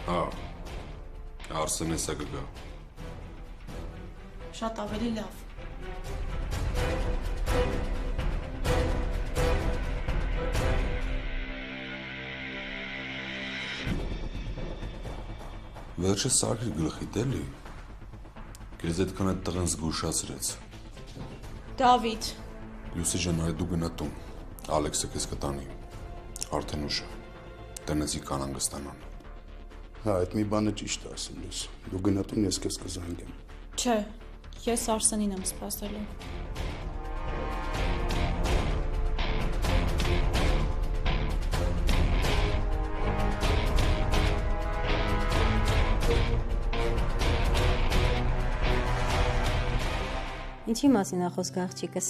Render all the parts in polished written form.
Հա, Արսենը սա գգա։ Շատ ավելի լավ։ Վերջը սարքիր գլխիդ էլի։ Քեզ այդքան այդ տղան զգուշացրեց։ Դավիթ, Լուսի ջան, այ դու գնա տուն։ Ալեքսը քեզ կտանի։ Արդեն ուշ է։ Տնեցի կանանգստանան։ Հա, այդ մի բանը ճիշտ է ասում լույս։ Դու գնա տուն, ես քեզ կզանգեմ։ չէ, ես Արսենին եմ սպասելու։ Ինչի մասին է խոսքը աղջիկս։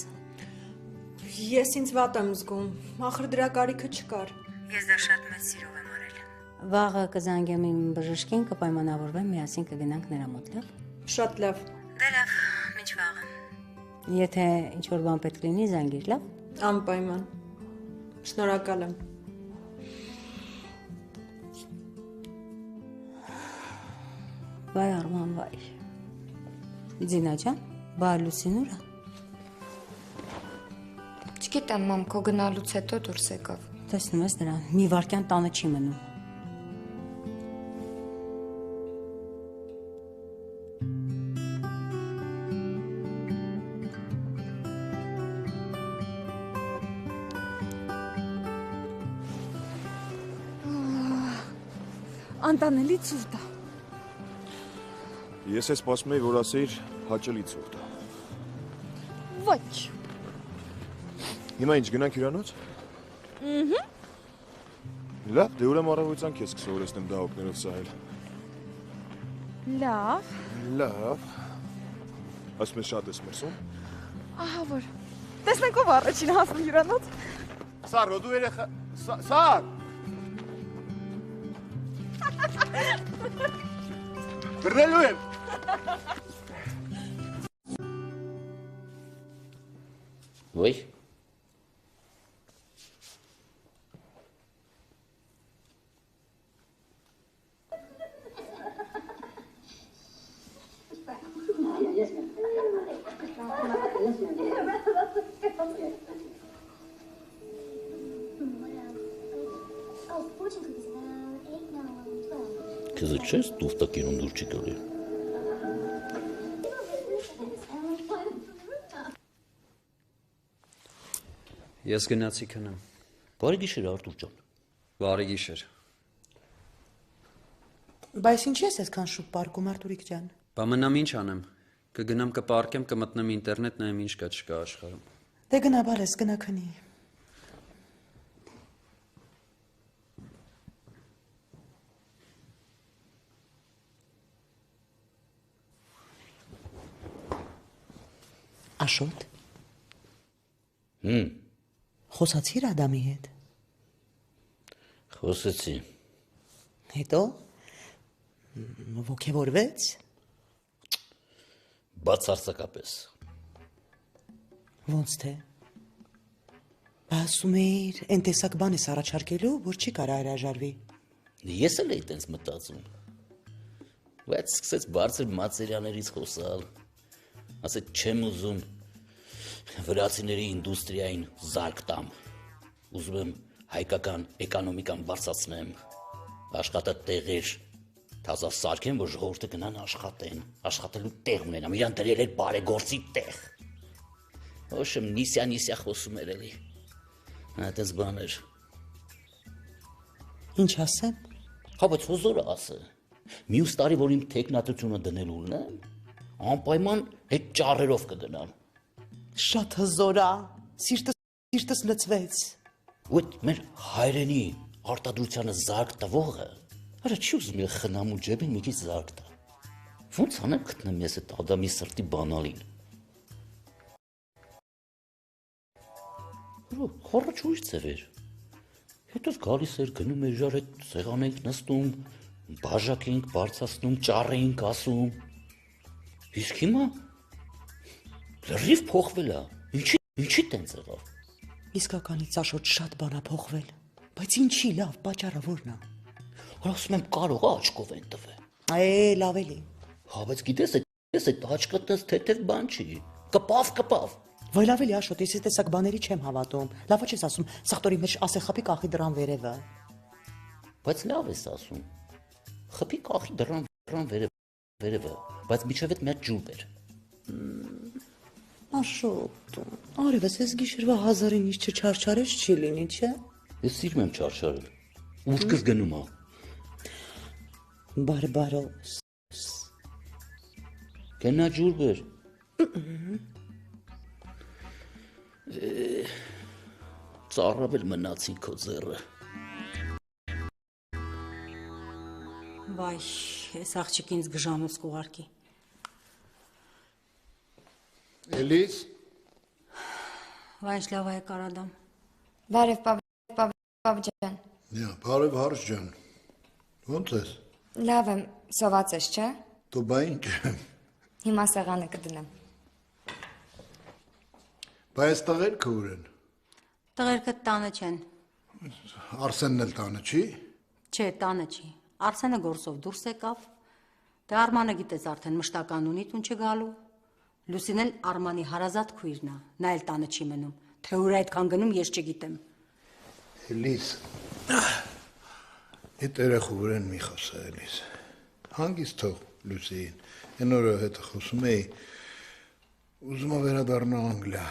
Ես ինձ վատ եմ զգում, ախր դրա կարիքը չկար։ Ես դա շատ մեծ սիրով եմ արել։ Վաղը կզանգեմ իմ բժշկին, կպայմանավորվեմ, միասին կգնանք նրա մոտ, լավ։ Շատ լավ։ Դե լավ, մինչ վաղը։ Եթե ինչ-որ բան պետք լինի, զանգիր, լավ։ Անպայման։ Շնորհակալ եմ։ Վայ Արման, վայ։ Ձինա ջան, բա Լուսին ուր է։ Չգիտեմ, մամ, քո գնալուց հետո դուրս եկավ։ Տեսնում ես նրան, մի վարկյան տանը չի մնում։ Անտանելի ցուրտ է։ Ես ես սպասում էի, որ ասեիր հաճելի ցուրտ է։ Ոչ։ Հիմա ինչ գնանք հյուրանոց։ Լավ, դե ուրեմն առավոտյան քեզ կսովորեցնեմ դահոկներով սահել։ Լավ։ Լավ։ Ասում ես շատ ես մրսում։ Ահա որ։ Տեսնենք ով առաջին հասնում հյուրանոց։ Սար, դու երեխա, Սար։ Գրնելու եմ։ Ոյ։ Քեզ չես տուֆտակերում դուր չի գալի։ Ես գնացի քնեմ։ Բարի գիշեր Արտուր ջան։ Բարի գիշեր։ Բայց ինչի ես այսքան շուտ պարկում Արտուրիկ ջան։ Բա մնամ ինչ անեմ։ Կգնամ կպարկեմ, կմտնեմ ինտերնետ, նայեմ ինչ կա չկա աշխարհում։ Դե գնա բալես, գնա քնի։ Աշոտ։ Խոսացիր Ադամի հետ։ Խոսեցի։ Հետո ոգևորվեց։ Բացարձակապես։ Ոնց թե։ Ասում էիր, այն տեսակ բան ես առաջարկելու, որ չի կարա հրաժարվի։ Ես էլ էի տենց մտածում։ Բայց սկսեց բարձր մատերիալներից խոսալ։ Ասեց չեմ ուզում վրացիների ինդուստրիային զարկ տամ։ Ուզում եմ հայկական էկոնոմիկան բարձրացնեմ, աշխատատեղեր թազա սարքեմ, որ ժողովուրդը գնան աշխատեն, աշխատելու տեղ ունենամ, իրան դրել էր բարեգործի տեղ։ Ոչմ նիսյա խոսում էր էլի։ Այդպես բաներ։ Ինչ ասեմ։ Հա, բայց հոզորը ասը։ Մյուս տարի, որ իմ թեկնածությունը դնելու ունեմ, անպայման այդ ճառերով կգնամ։ Շատ հզոր է, սիրտս լցվեց։ Ու այդ մեր հայրենի արտադրությանը զարկ տվողը, արա չի ուզում իր խնամու ջեբին մի քիչ զարկ տա։ Ոնց անեմ գտնեմ ես այդ Ադամի սրտի բանալին։ Խորաչ ուրիշ ձև էր։ Հետո գալիս էր գնում էր իրար այդ սեղան ենք նստում, բաժակ ենք բարձրացնում, ճառ ենք ասում։ Իսկ հիմա լրիվ փոխվել է։ Ինչի տենց եղավ։ Իսկականից Աշոտ շատ բան է փոխվել, բայց ինչի լավ պատճառը որն է։ Ասում եմ կարող է աչքով են տվել։ Լավ էլի։ Հա, բայց գիտես այդ աչքը տես թեթև բան չի։ Կպավ։ Ոյ լավ էլի Աշոտ, ես տեսակ բաների չեմ հավատում։ Լավա չես ասում, սախտորի մեջ ասե խփի կախի դրան վերևը։ Բայց լավ ես ասում։ Խփի կախի դրան վերևը, բայց միջև այդ մի հատ ջուր բեր։ Աշոտ, արևս ես գիշերվա 1000-ին ինչ չչարչարես չի լինի, չէ։ Ես սիրում եմ չարչարել։ Ուտքս գնում է։ Բարբարոս։ Գնա ջուր բեր։ Ծառավել մնացին քո ձեռը։ Վայ, ես աղջիկ ինձ գժանոց կուղարկի։ Էլիս, Վայ, ինչ լավ է կարադամ։ Բարև, պապ ջան։ բարև հարս ջան, ոնց ես, Լավ եմ, սոված ես, չէ։ դու բա ինչ, Հիմա սեղանը կդնեմ։ բա ես տղերքը ուր են, Տղերքը տանը չեն։ Արսենն էլ տանը չի, Չէ, տանը չի։ Արսենը գործով դուրս եկավ։ Դե Արմանը գիտես արդեն մշտական ունի տուն չգալու։ Լուսին էլ Արմանի հարազատ քույրն է, նա էլ տանը չի մնում։ Թե ուր այդքան գնում ես չգիտեմ։ Էլիս, այդ երեխու ուր են մի խոսա Էլիս, հանգիստ թող Լուսիին, են օրը հետը խոսում էի, ուզում է վերադառնա Անգլիա,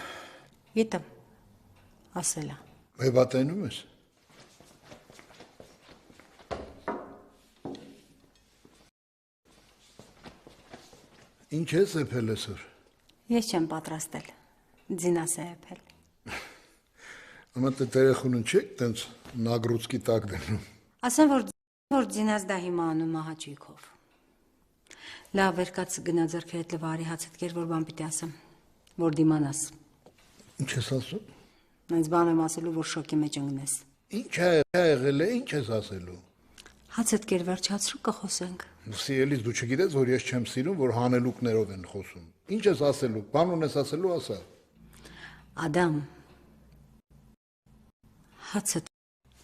Գիտեմ, ասելա։ վեբատենում ես, ինչ ես էպել այսօր, Ես չեմ պատրաստել, ձինաս է եփել։ Ամա տե երեխունն չեք տենց նագրուցկի տակ դնում, Ասեմ, որ ձինաս դա հիմա անում ահաճույքով։ Լավ, վերկաց գնա ձեռքերդ լվարի հացդ կեր, որ բան պիտի ասեմ, որ դիմանաս։ ինչ ես ասում, Նենց բան եմ ասելու, որ շոկի մեջ ընգնես։ ինչ է եղել է, ինչ ես ասելու, Հացդ կեր վերջացրու կխոսենք։ Լուսի Էլիս դու չգիտես, որ ես չեմ սիրում, որ հանելուկներով են խոսում, ինչ ես ասելու, բան ունես ասելու ասա, Ադամ, հացդ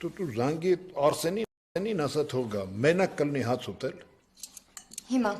դու զանգի Արսենին ասա թող գա, մենակ կլնի հաց ուտել, Հիմա։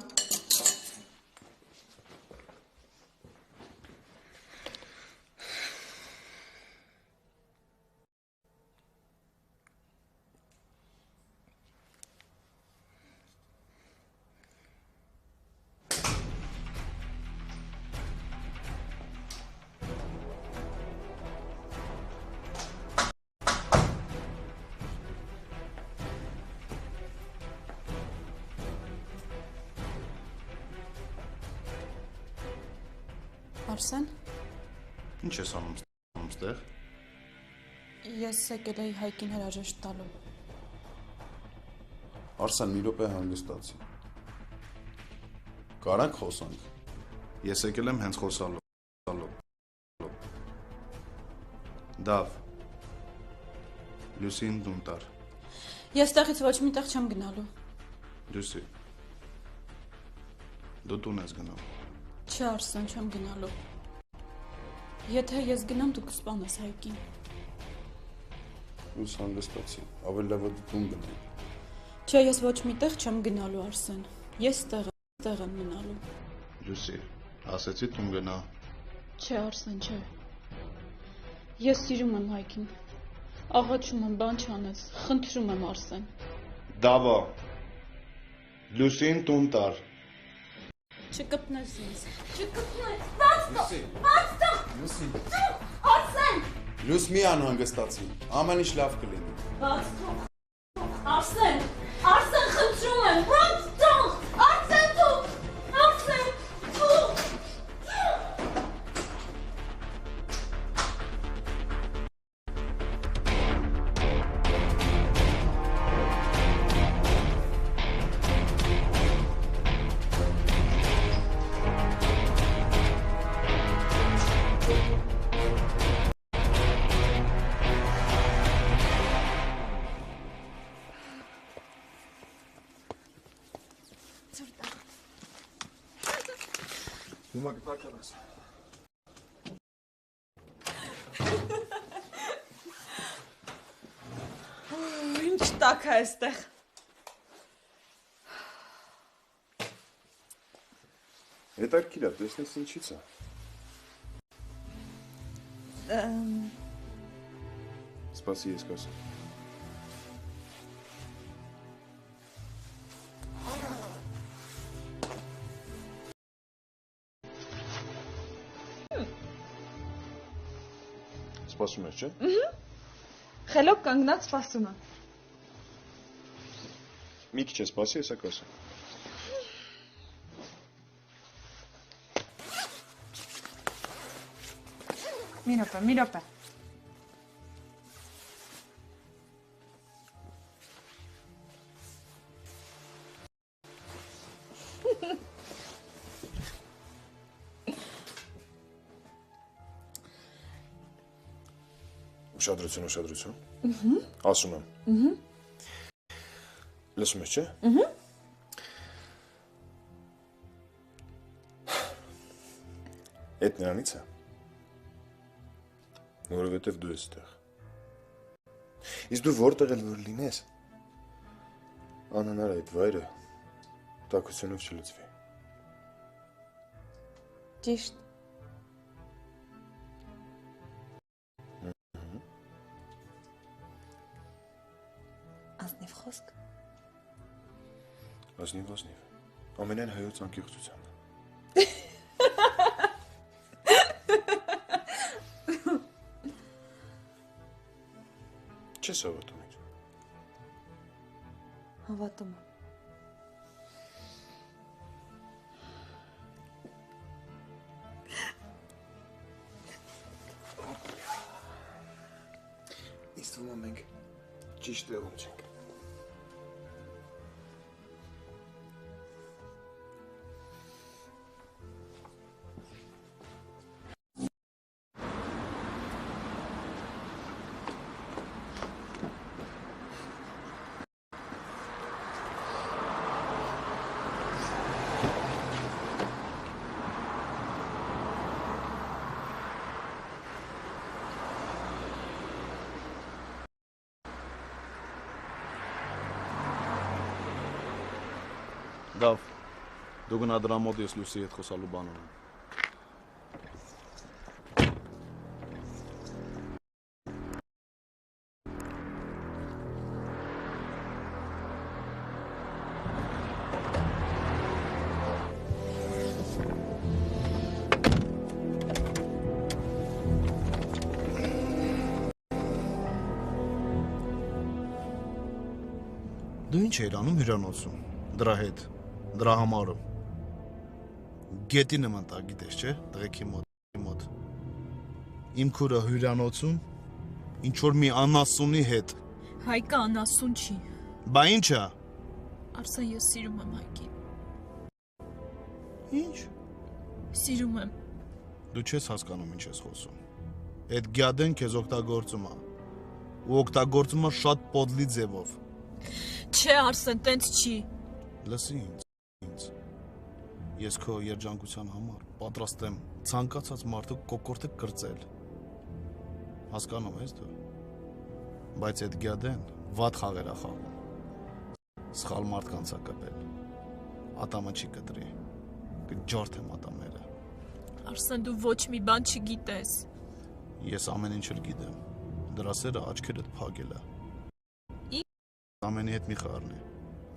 Արսեն, Ինչ ես անում ստեղ։ ես եկել էի Հայկին հրաժեշտ տալու։ Արսեն, մի րոպե հանգստացի։ Կարանք խոսանք։ Ես եկել եմ հենց խոսալու։ Դավ։ Լուսին դուն տար։ Ես տեղից ոչ մի տեղ չեմ գնալու։ Լուսի։ Դու տուն ես գնում։ Չէ, Արսեն, չեմ գնալու։ Եթե ես գնամ, դու կսպանես Հայկին։ Ես հանգստացի, ավելի լավ է դու տուն գնալ։ Չէ, ես ոչ մի տեղ չեմ գնալու, Արսեն։ Ես տեղ եմ մնալու։ Լուսի, ասեցի տուն գնա։ Չէ, Արսեն, չէ։ Ես սիրում եմ Հայկին։ Աղաչում եմ, բան չանես։ Խնդրում եմ, Արսեն։ Դավա։ Լուսին տուն տար։ Չկպնես ինձ։ Լուսի, Արսեն, Լուս մի անհանգստացի, ամեն ինչ լավ կլինի։ բաց թող։ Արսեն, խնդրում եմ, բաց թող։ Արսեն, թող։ Հիմա կտականաս, Ինչ տակ է այստեղ։ Հետաքրքիր է, տեսնես ինչից է։ Սպասի ես կասեմ։ Սպասում ես, չէ։ Խելոք կանգնած սպասում եմ։ Մի քիչ սպասի, հեսա կասեմ։ Մի րոպե։ Ուշադրություն։ Ասում եմ։ Լսում ես, չէ։ Էդ նրանից է։ Որովհետև դու ես այդտեղ։ Իսկ դու որտեղ էլ որ լինես, անհնար է այդ վայրը տաքությունով չլուծվի։ Ճիշտ։ Ազնիվ խոսք։ Ազնիվ։ Ամենայն հայոց անկեղծության։ Չես հավատում ինձ։ Հավատում եմ։ Ինձ թվում է մենք ճիշտ տեղում չենք։ Դավ, դու գնա դրա մոտ ես Լուսի հետ խոսալու բան ունեմ։ Դու ինչ էիր անում հյուրանոցում, դրա հետ, դրա համարը։ Գետի նման տա գիտես, չէ, տղեկի մոտ։ Իմ քուրը հյուրանոցում, ինչ-որ մի անասունի հետ։ Հայկը անասուն չի։ Բա ինչ է։ Արսեն, ես սիրում եմ Հայկին։ Ինչ։ Սիրում եմ։ Դու չես հասկանում ինչ ես խոսում։ Այդ գյադեն քեզ օգտագործում է։ Ու օգտագործում է շատ պոդլի ձևով։ Չէ, Արսեն, տենց չի։ Լսի ինձ։ Ես քո երջանկության համար պատրաստ եմ ցանկացած մարդու կոկորտը կրծել։ Հասկանում ես դու։ Բայց այդ գյադեն վատ խաղեր է խաղում։ Սխալ մարդկանց է կպել։ Ատամը չի կտրի։ Կջարդեմ ատամները։ Արսեն, դու ոչ մի բան չգիտես։ Ես ամեն ինչ էլ գիտեմ։ Դրա սերը աչքերդ փակել է։ Ամենի հետ մի խառնի։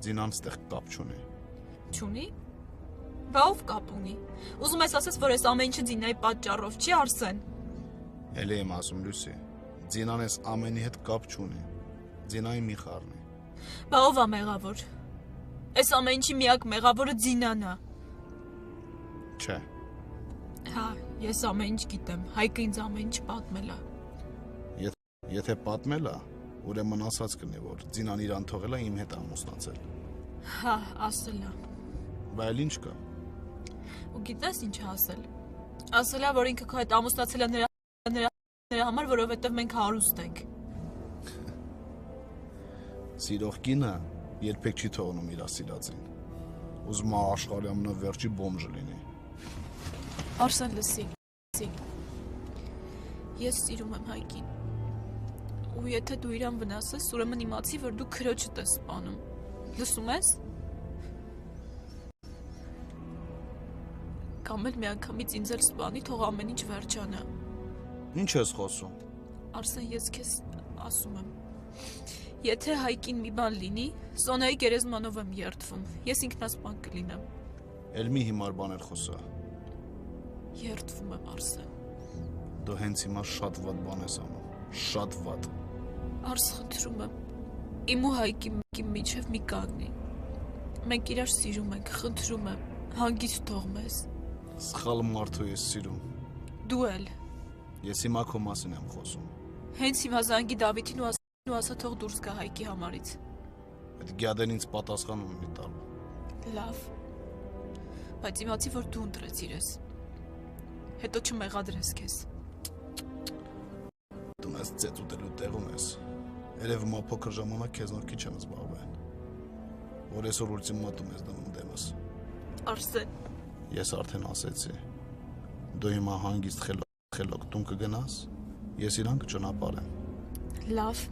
Ձինան ստեղ կապ չունի։ Չունի։ Բա ով կապ ունի։ Ուզում ես ասես, որ այս ամեն ինչը Ձինայի պատճառով չի, Արսեն։ Էլի եմ ասում, Լուսի։ Ձինան էս ամենի հետ կապ չունի։ Ձինայի մի խառնի։ Բա ով է մեղավոր։ Այս ամեն ինչի միակ մեղավորը Ձինան է։ Չէ։ Հա, ես ամեն ինչ գիտեմ։ Հայկը ինձ ամեն ինչ պատմել է։ Եթե պատմել է, ուրեմն ասած կնի, որ Ձինան իրան թողել է իմ հետ ամուսնացել։ Հա, ասել է։ Բա էլ ինչ կա։ Ու գիտես ինչ է ասել։ Ասել է, որ ինքը քո հետ ամուսնացել է նրա համար, որովհետև մենք հարուստ ենք։ Սիրող կինը երբեք չի թողնում իր սիրածին։ Ուզում է աշխարհի ամենավերջի բոմժը լինի։ Արսեն, լսի։ Ես սիրում եմ Հայկին։ Ու եթե դու իրան վնասես, ուրեմն իմացի, որ դու քրոջդ ես սպանում։ Լսում ես։ Կամ էլ մի անգամից ինձ էլ սպանի, թող ամեն ինչ վերջանա։ Ինչ ես խոսում։ Արսեն, ես քեզ ասում եմ։ Եթե Հայկին մի բան լինի, Սոնայի գերեզմանով եմ երդվում։ Ես ինքնասպան կլինեմ։ Էլ մի հիմար բաներ խոսա։ Երդվում եմ, Արսեն։ Դու հենց հիմա շատ վատ բան ես անում։ Շատ վատ։ Արս, խնդրում եմ։ Իմ ու Հայկի միջև մի կանգնի։ Մենք իրար սիրում ենք, խնդրում եմ, հանգիստ թող մեզ։ Սխալ մարդու ես սիրում։ Դու էլ։ Ես հիմա քո մասին եմ խոսում։ Հենց հիմա զանգի Դավիթին ու ասա թող դուրս գա Հայկի համարից։ Այդ գյադեն ինձ պատասխան ունի տալ։ Լավ։ Բայց իմացի, որ դու ընտրեցիր ես։ Հետո չմեղադրես քեզ։ Դու մեզ ծեծ ուտելու տեղում ես։ Երևի մա փոքր ժամանակ քեզ նոր քիչ եմ զբաղվել։ Որ այսօր ուլտիմատում ես դնում դեմս։ Արսեն։ Ես արդեն ասեցի։ Դու հիմա հանգիստ խելոք տուն կգնաս, ես իրան կճանապարհեմ։ Լավ։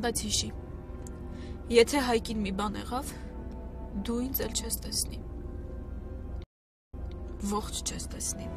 Բայց հիշի։ Եթե Հայկին մի բան եղավ, դու ինձ էլ չես տեսնի։ Ողջ չես տեսնի։